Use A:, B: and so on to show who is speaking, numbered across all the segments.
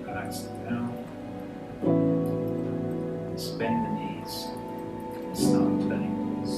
A: Relax it down. Bend the knees. Start turning this.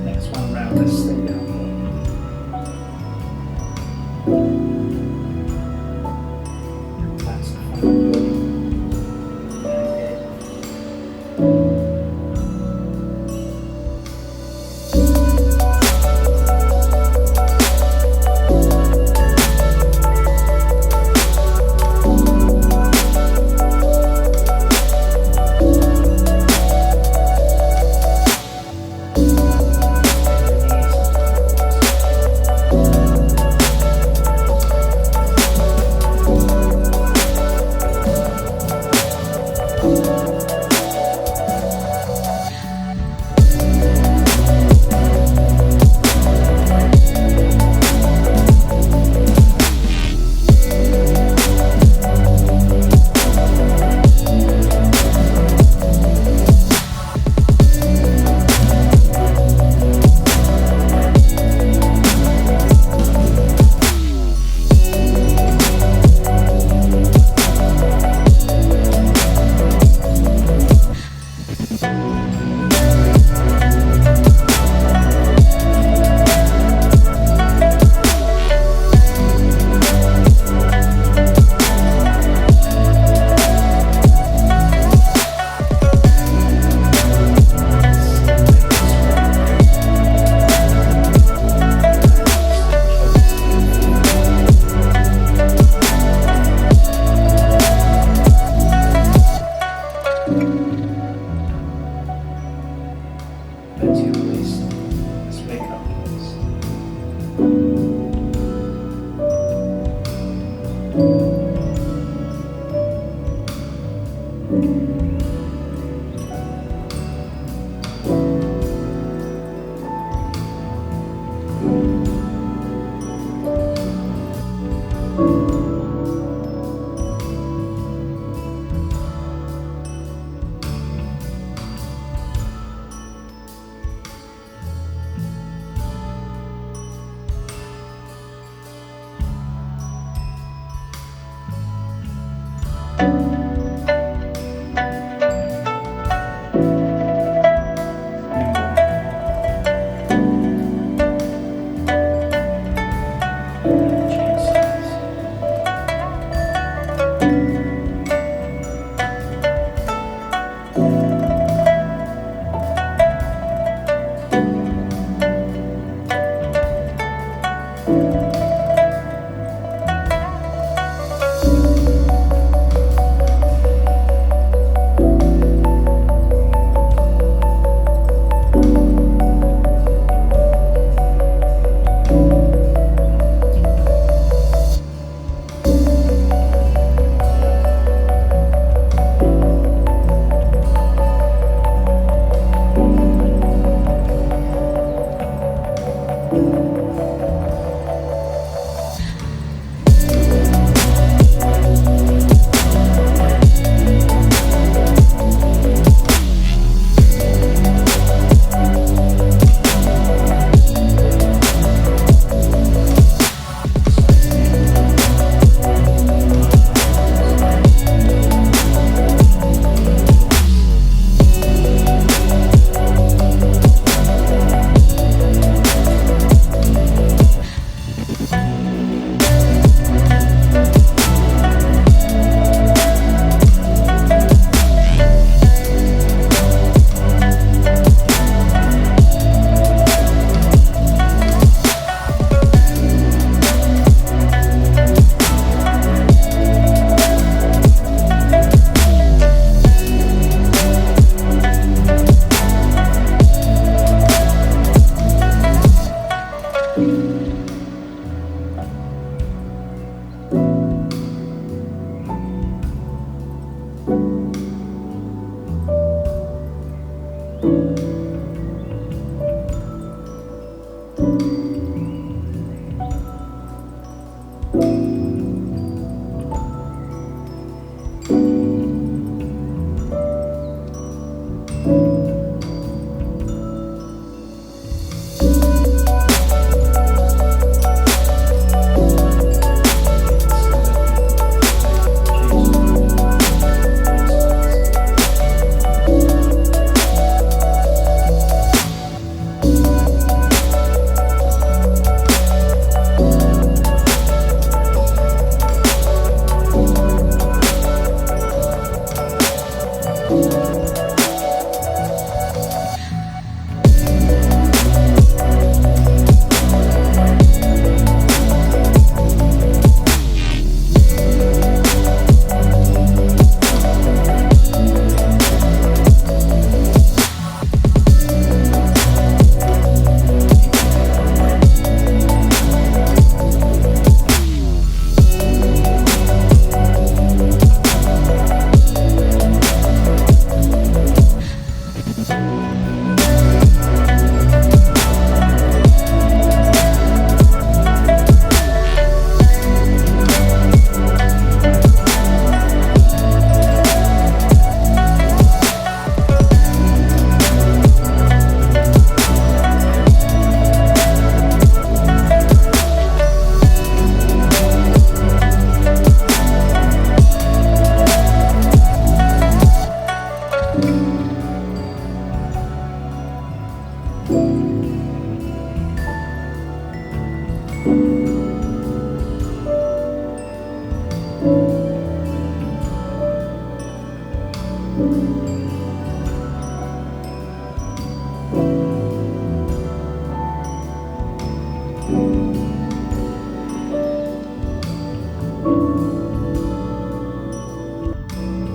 A: Next one round, let's stay down. That's the final body. And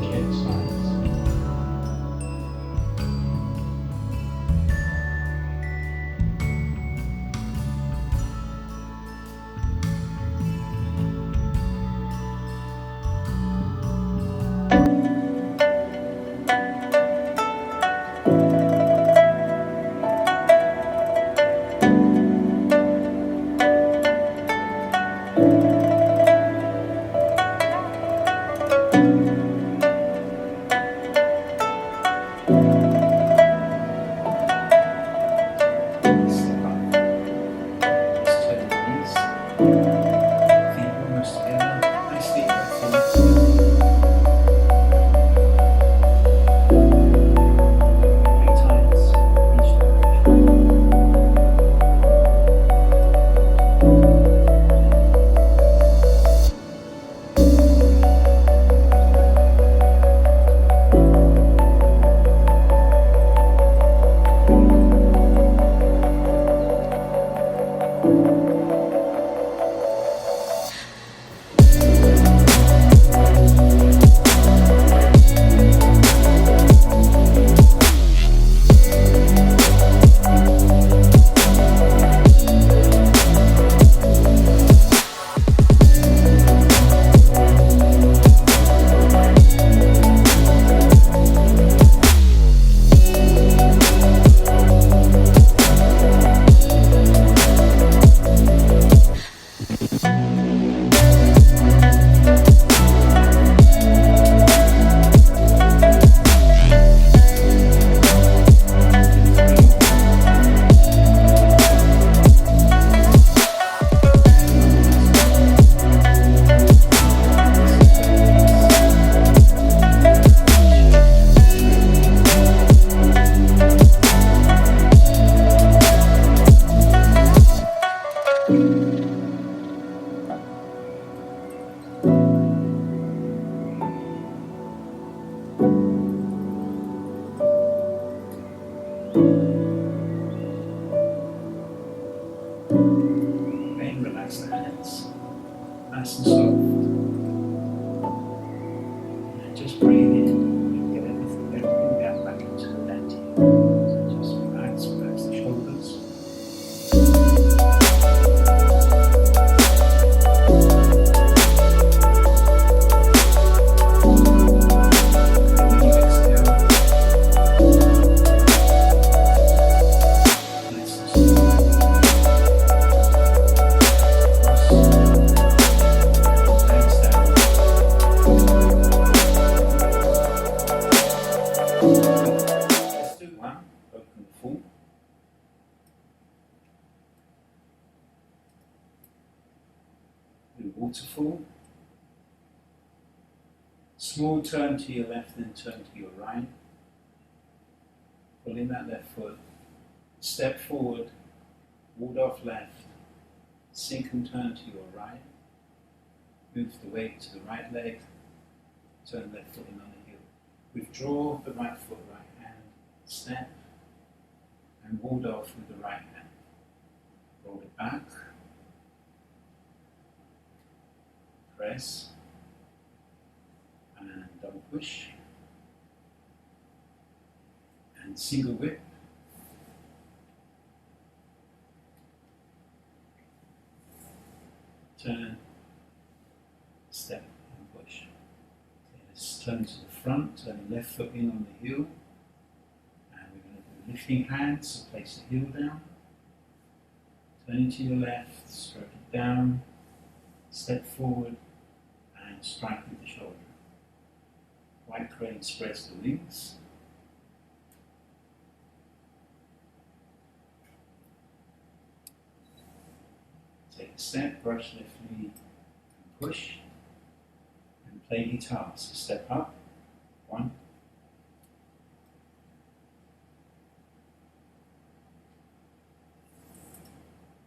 A: Change sides. just breathe in, get everything down back into the left ear. So just relax the shoulders. Waterfall. Small turn to your left, then turn to your right. Pull in that left foot. Step forward, ward off left, sink and turn to your right. Move the weight to the right leg, turn left foot in on the heel. Withdraw the right foot, right hand, step, and ward off with the right hand. Roll it back. Press and double push and single whip. Turn, step and push. Okay, let's turn to the front, turn the left foot in on the heel, and we're going to do lifting hands, so place the heel down, turn it to your left, stroke it down, step forward, and strike with the shoulder. White crane spreads the wings. Take a step, brush left knee, and push, and play guitar. So step up, 1,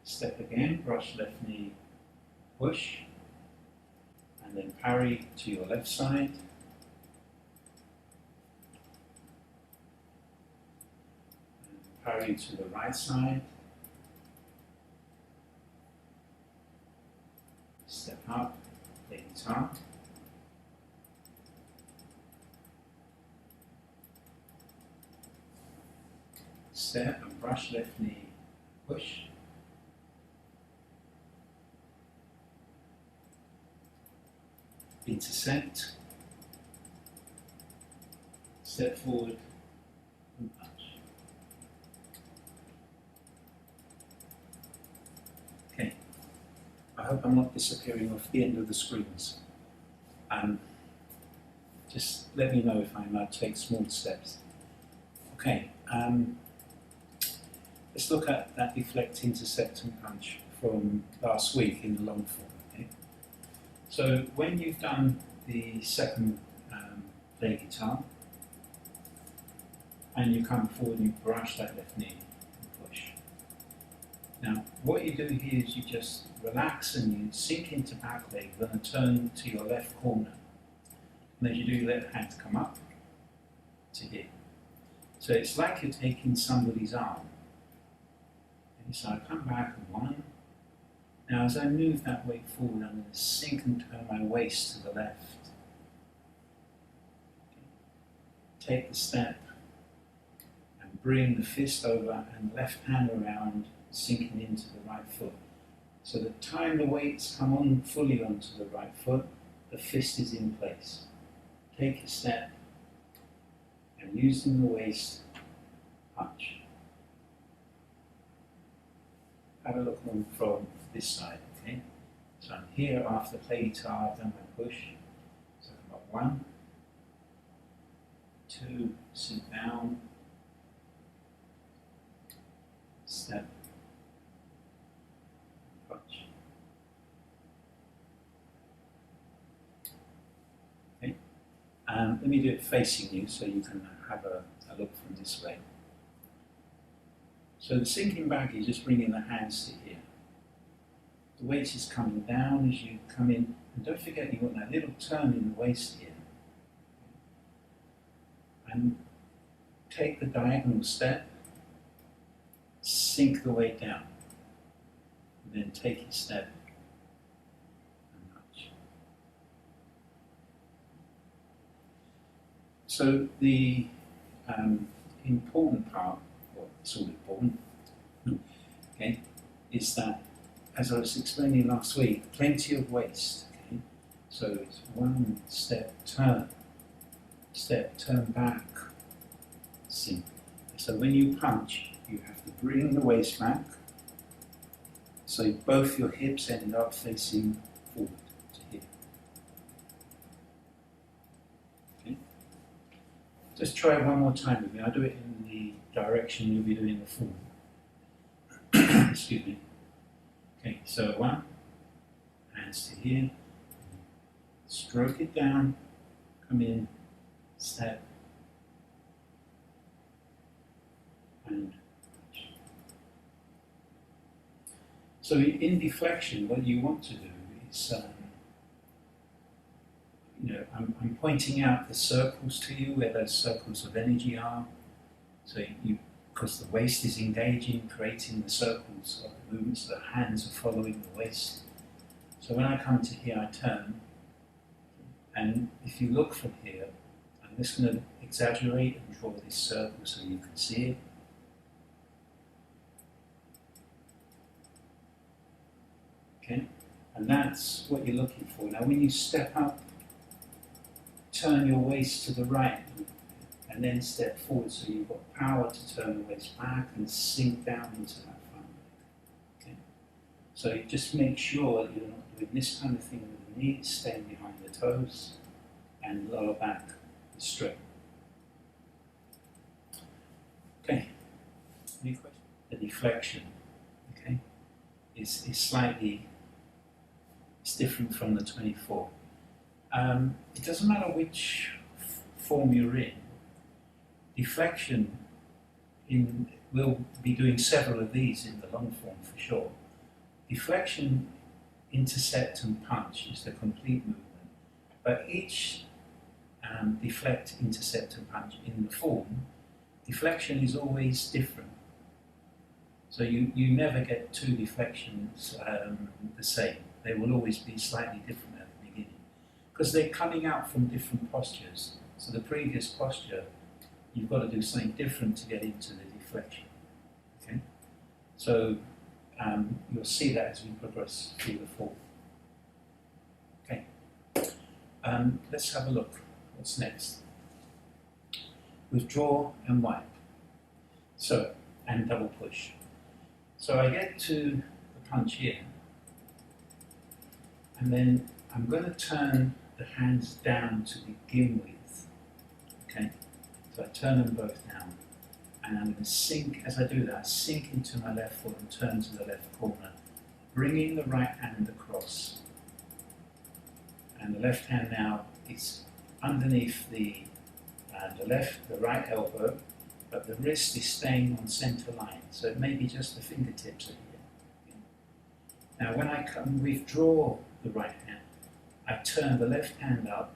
A: step again, brush left knee, push, and then parry to your left side. And parry to the right side. Step up, play guitar. Step and brush left knee, push. Intercept, step forward and punch. Okay, I hope I'm not disappearing off the end of the screens. Just let me know if I might take small steps. Okay, let's look at that deflect, intercept and punch from last week in the long form. Okay? So when you've done the second play guitar, and you come forward and you brush that left knee and push. Now, what you do here is you just relax and you sink into back leg, then turn to your left corner. And as you do, you let the hand come up to here. So it's like you're taking somebody's arm. And so I come back and 1. Now as I move that weight forward, I'm going to sink and turn my waist to the left. Okay. Take the step and bring the fist over and the left hand around, sinking into the right foot. So the time the weights come on fully onto the right foot, the fist is in place. Take a step and using the waist, punch. Have a look on from this side, okay? So I'm here after play guitar, I've done my push. So I've got 1, 2, sit down, step, punch. Okay? Let me do it facing you so you can have a look from this way. So the sinking back is just bringing the hands to here. The weight is coming down as you come in, and don't forget you want that little turn in the waist here. And take the diagonal step, sink the weight down, and then take your step and punch. So the important part, well, it's all important, okay, is that, as I was explaining last week, plenty of waste. Okay? So it's one step, turn back, sink. So when you punch, you have to bring the waist back, so both your hips end up facing forward to here. Okay? Just try it one more time with me. I'll do it in the direction you'll be doing the form. Excuse me. Okay, so one, hands to here, stroke it down, come in, step, and punch. So in deflection, what you want to do is, I'm pointing out the circles to you, where those circles of energy are. So because the waist is engaging, creating the circles of the movements, the hands are following the waist. So when I come to here, I turn, and if you look from here, I'm just going to exaggerate and draw this circle so you can see it. Okay, and that's what you're looking for. Now when you step up, turn your waist to the right, and then step forward, so you've got power to turn the waist back and sink down into that front leg. Okay? So you just make sure that you're not doing this kind of thing with the knees, staying behind the toes, and lower back is straight. Okay. Any questions? The deflection, okay, is slightly, it's different from the 24. It doesn't matter which form you're in. Deflection, we'll be doing several of these in the long form for sure. Deflection, intercept and punch is the complete movement, but each deflect, intercept and punch in the form, deflection is always different. So you never get two deflections the same. They will always be slightly different at the beginning, because they're coming out from different postures. So the previous posture, you've got to do something different to get into the deflection. Okay? So you'll see that as we progress through the form. Okay. Let's have a look. What's next? Withdraw and wipe. So, and double push. So I get to the punch here, and then I'm going to turn the hands down to begin with. Okay? So I turn them both down, and I'm going to sink, as I do that, sink into my left foot and turn to the left corner, bringing the right hand across. And the left hand now is underneath the right elbow, but the wrist is staying on center line, so it may be just the fingertips are here. Now when I withdraw the right hand, I turn the left hand up,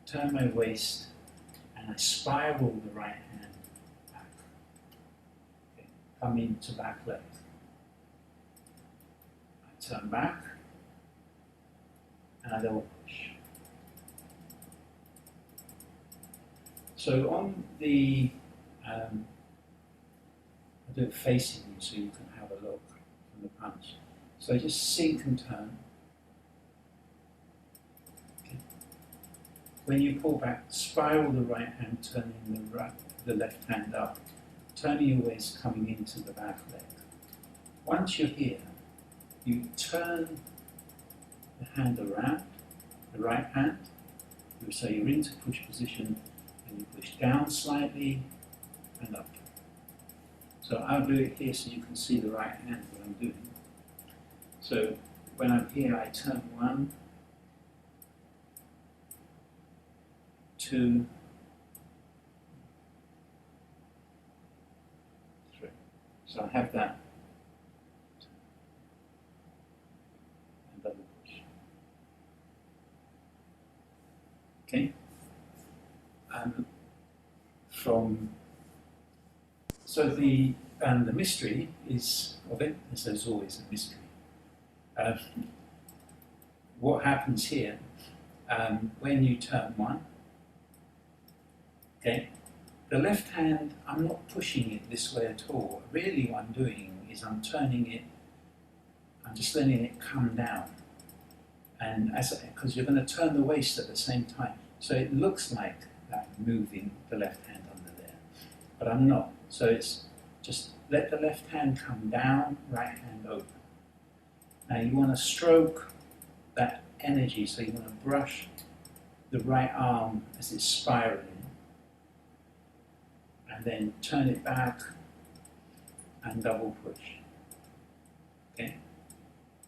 A: turn my waist, and I spiral the right hand back. Okay. Come into back leg. I turn back, and I double push. So on the, I do it facing you so you can have a look from the punch. So just sink and turn. Okay. When you pull back, spiral the right hand, turning the left hand up, turning your waist coming into the back leg. Once you're here, you turn the hand around, the right hand, so you're into push position, and you push down slightly and up. So I'll do it here so you can see the right hand, what I'm doing. So when I'm here, I turn 1, 2, 3. So I have that. And double push. Okay? So the mystery is of it, as there's always a mystery. What happens here when you turn 1, Okay? The left hand, I'm not pushing it this way at all. Really what I'm doing is I'm turning it, I'm just letting it come down. And because you're going to turn the waist at the same time. So it looks like I'm moving the left hand under there, but I'm not. So it's just let the left hand come down, right hand open. Now you want to stroke that energy, so you want to brush the right arm as it's spiraling, and then turn it back and double push. Okay?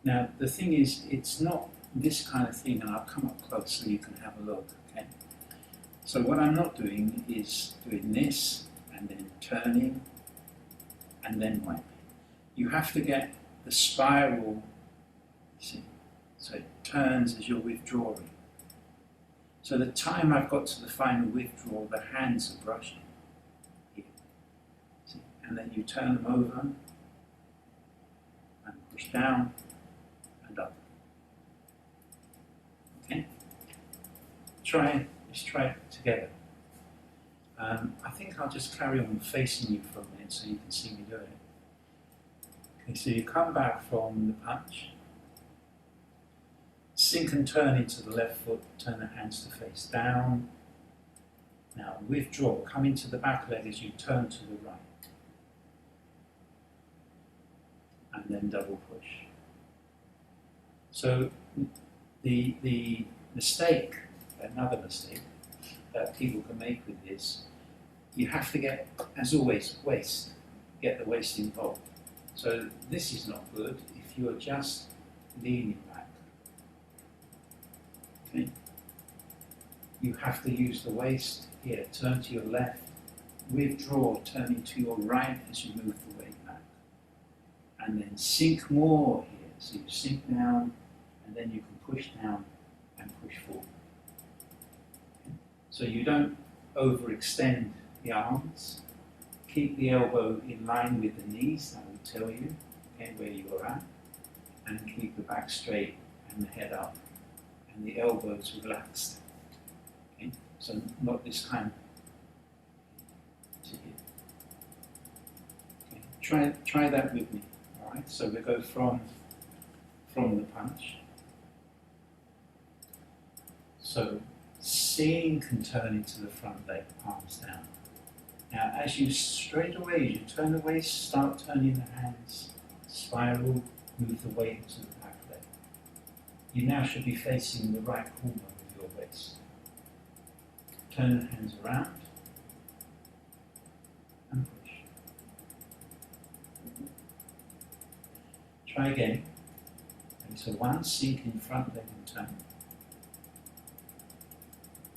A: Now the thing is, it's not this kind of thing, and I'll come up close so you can have a look. Okay? So what I'm not doing is doing this, and then turning, and then wiping. You have to get the spiral, see, so it turns as you're withdrawing. So the time I've got to the final withdrawal, the hands are brushing here. See? And then you turn them over, and push down, and up. Okay? Let's try it together. I think I'll just carry on facing you for a minute so you can see me do it. Okay, so you come back from the punch, sink and turn into the left foot, turn the hands to face down. Now withdraw, come into the back leg as you turn to the right. And then double push. So the mistake, another mistake that people can make with this, you have to get, as always, waist. Get the waist involved. So this is not good if you're just leaning back. Okay? You have to use the waist here, turn to your left, withdraw, turning to your right as you move the weight back. And then sink more here. So you sink down, and then you can push down and push forward. Okay? So you don't overextend the arms. Keep the elbow in line with the knees, that will tell you where you're at, and keep the back straight and the head up, and the elbows relaxed. Okay? So not this kind to here. Okay? Try that with me. All right. So we go from the punch. So sink and turn into the front leg, palms down. Now, as you straight away, as you turn the waist, start turning the hands, spiral, move the weight to the back leg. You now should be facing the right corner of your waist. Turn the hands around and push. Try again. Okay, so one, sink in front leg and turn.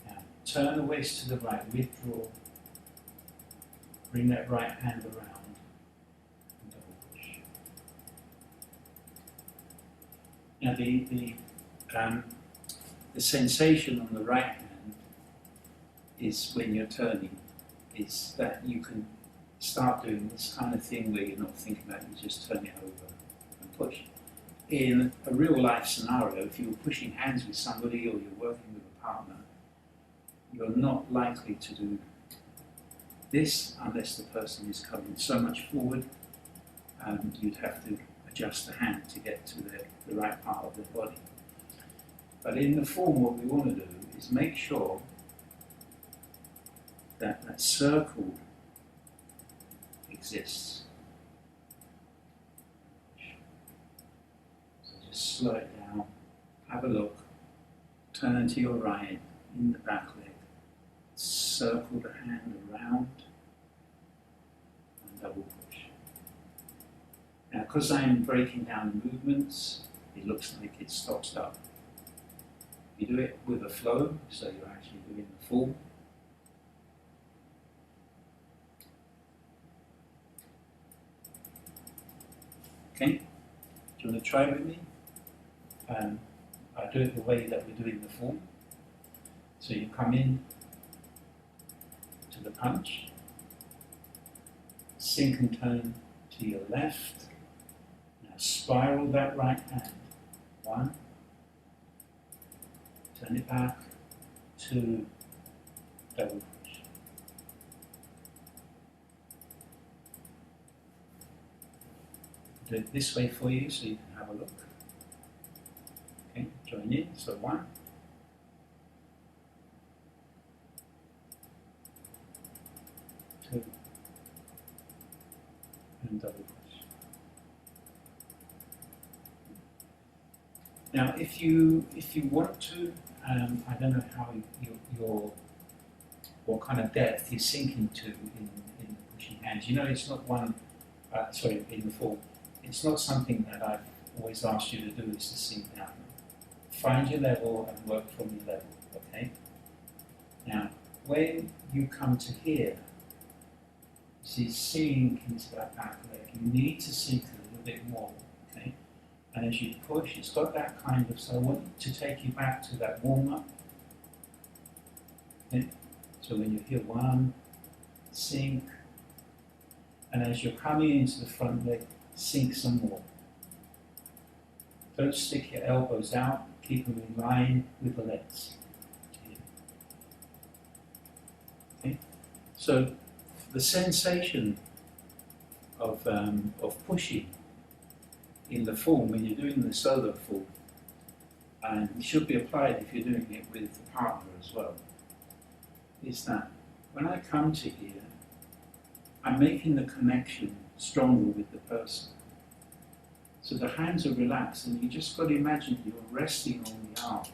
A: Now, turn the waist to the right, withdraw. Bring that right hand around and double push. Now the sensation on the right hand is when you're turning, is that you can start doing this kind of thing where you're not thinking about it, you just turn it over and push. In a real life scenario, if you're pushing hands with somebody or you're working with a partner, you're not likely to do this unless the person is coming so much forward. You'd have to adjust the hand to get to the right part of the body. But in the form, what we want to do is make sure that that circle exists. So just slow it down, have a look, turn to your right in the back leg, circle the hand around and double push. Now, because I'm breaking down the movements, it looks like it stops up. You do it with a flow, so you're actually doing the full. Okay, do you want to try with me? I do it the way that we're doing the form. So you come in to the punch, sink and turn to your left. Now spiral that right hand. 1, turn it back, 2, double push. do it this way for you so you can have a look. Okay, join in. So 1, 2, and double push. Now, if you want to, I don't know how what kind of depth you sink into in the pushing hands. You know, it's not one. Sorry, in the form. It's not something that I've always asked you to do. Is to sink down. Find your level and work from your level. Okay. Now, when you come to here, you see sink into that back leg. You need to sink a little bit more. Okay. And as you push, it's got that kind of, so I want to take you back to that warm-up. Okay? So when you hear 1, sink, and as you're coming into the front leg, sink some more. Don't stick your elbows out, keep them in line with the legs. Okay? So the sensation of pushing in the form, when you're doing the solo form, and it should be applied if you're doing it with a partner as well, is that when I come to here, I'm making the connection stronger with the person. So the hands are relaxed, and you just got to imagine you're resting on the arm.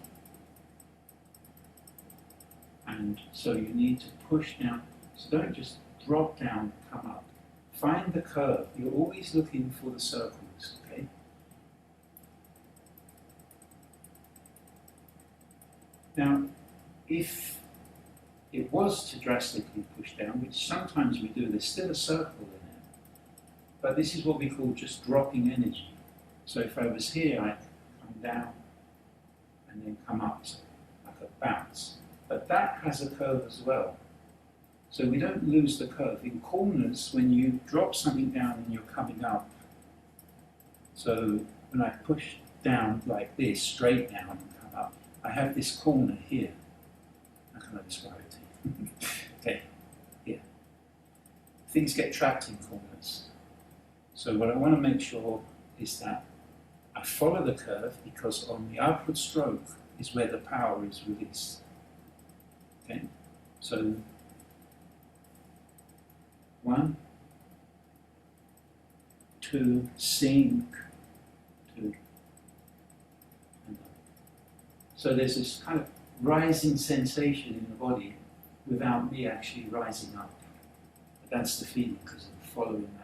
A: And so you need to push down. So don't just drop down, come up. Find the curve. You're always looking for the circles, okay? Now, if it was to drastically push down, which sometimes we do, there's still a circle in it. But this is what we call just dropping energy. So if I was here, I'd come down and then come up, so like a bounce. But that has a curve as well. So we don't lose the curve. In corners, when you drop something down and you're coming up, so when I push down like this, straight down and come up, I have this corner here. How can I describe it to you? Okay, here. Things get trapped in corners. So what I want to make sure is that I follow the curve, because on the upward stroke is where the power is released. Okay, so 1, 2, sink, 2, and up. So there's this kind of rising sensation in the body without me actually rising up. But that's the feeling, because I'm following that.